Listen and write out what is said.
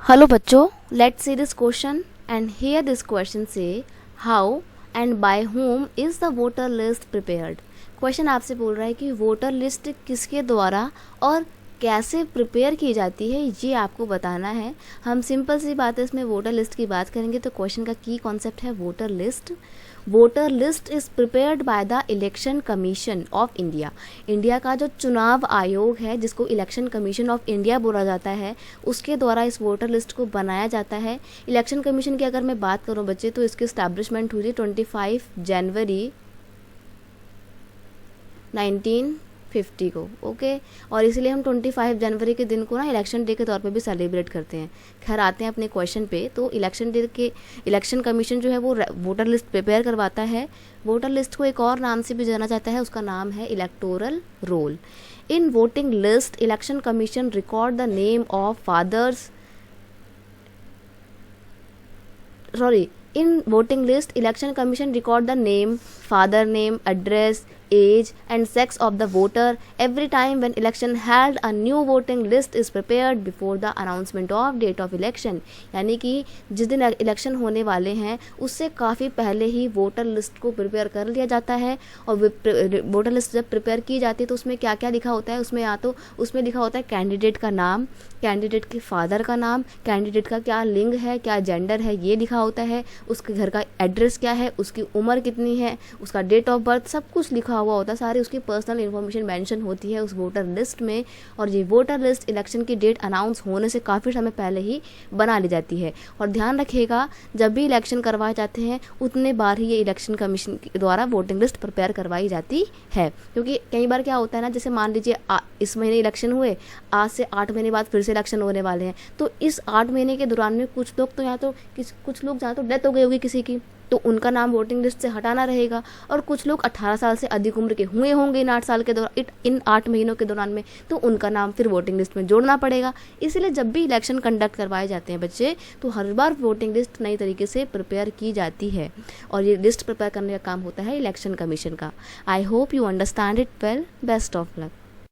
Hello बच्चों, let's see this question and here this question say how and by whom is the voter list prepared। Question आपसे बोल रहा है कि voter list किसके द्वारा और कैसे प्रिपेयर की जाती है, ये आपको बताना है। हम सिंपल सी बात है, इसमें वोटर लिस्ट की बात करेंगे तो क्वेश्चन का की कॉन्सेप्ट है voter list. Voter list is prepared by the election commission of India. India का जो चुनाव आयोग है, जिसको इलेक्शन कमीशन ऑफ इंडिया बोला जाता है, उसके द्वारा इस वोटर लिस्ट को बनाया जाता है। इलेक्शन कमीशन की अगर मैं बात करूं बच्चे, तो इसकी इस्टेब्लिशमेंट हुई थी 25 जनवरी 1950 को। ओके, और इसलिए हम 25 जनवरी के दिन को ना इलेक्शन डे के तौर पे भी सेलिब्रेट करते हैं। खैर, आते हैं अपने क्वेश्चन पे। तो इलेक्शन डे के इलेक्शन कमीशन जो है वो वोटर लिस्ट प्रिपेयर करवाता है। वोटर लिस्ट को एक और नाम से भी जाना जाता है, उसका नाम है electoral roll. In voting list election commission record the name of father's In voting list, election commission record the name, father name, address, age and sex of the voter. Every time when election held, a new voting list is prepared before the announcement of date of election। यानी कि जिस दिन election होने वाले हैं उससे काफ़ी पहले ही वोटर लिस्ट को प्रिपेयर कर लिया जाता है। और वोटर लिस्ट जब प्रिपेयर की जाती है तो उसमें क्या क्या लिखा होता है, उसमें या तो उसमें लिखा होता है कैंडिडेट का नाम, कैंडिडेट के फादर का नाम, कैंडिडेट का क्या लिंग है, क्या जेंडर है, ये लिखा होता है, उसके घर का एड्रेस क्या है, उसकी उम्र कितनी है, उसका डेट ऑफ बर्थ, सब कुछ लिखा हुआ होता है। सारी उसकी पर्सनल इन्फॉर्मेशन मेंशन होती है उस वोटर लिस्ट में। और ये वोटर लिस्ट इलेक्शन की डेट अनाउंस होने से काफ़ी समय पहले ही बना ली जाती है। और ध्यान रखिएगा, जब भी इलेक्शन करवाए जाते हैं उतने बार ही ये इलेक्शन कमीशन के द्वारा वोटिंग लिस्ट प्रिपेयर करवाई जाती है। क्योंकि कई बार क्या होता है ना, जैसे मान लीजिए इस महीने इलेक्शन हुए, आज से 8 महीने बाद फिर से इलेक्शन होने वाले हैं, तो इस 8 महीने के दौरान में कुछ लोग तो कुछ लोग जहाँ तो डेथ हो गई होगी किसी की, तो उनका नाम वोटिंग लिस्ट से हटाना रहेगा। और कुछ लोग 18 साल से अधिक उम्र के हुए होंगे इन 8 साल के दौरान, इन 8 महीनों के दौरान में, तो उनका नाम फिर वोटिंग लिस्ट में जोड़ना पड़ेगा। इसलिए जब भी इलेक्शन कंडक्ट करवाए जाते हैं बच्चे, तो हर बार वोटिंग लिस्ट नई तरीके से प्रिपेयर की जाती है। और ये लिस्ट प्रिपेयर करने का काम होता है इलेक्शन कमीशन का। I hope you understand it well. Best of luck.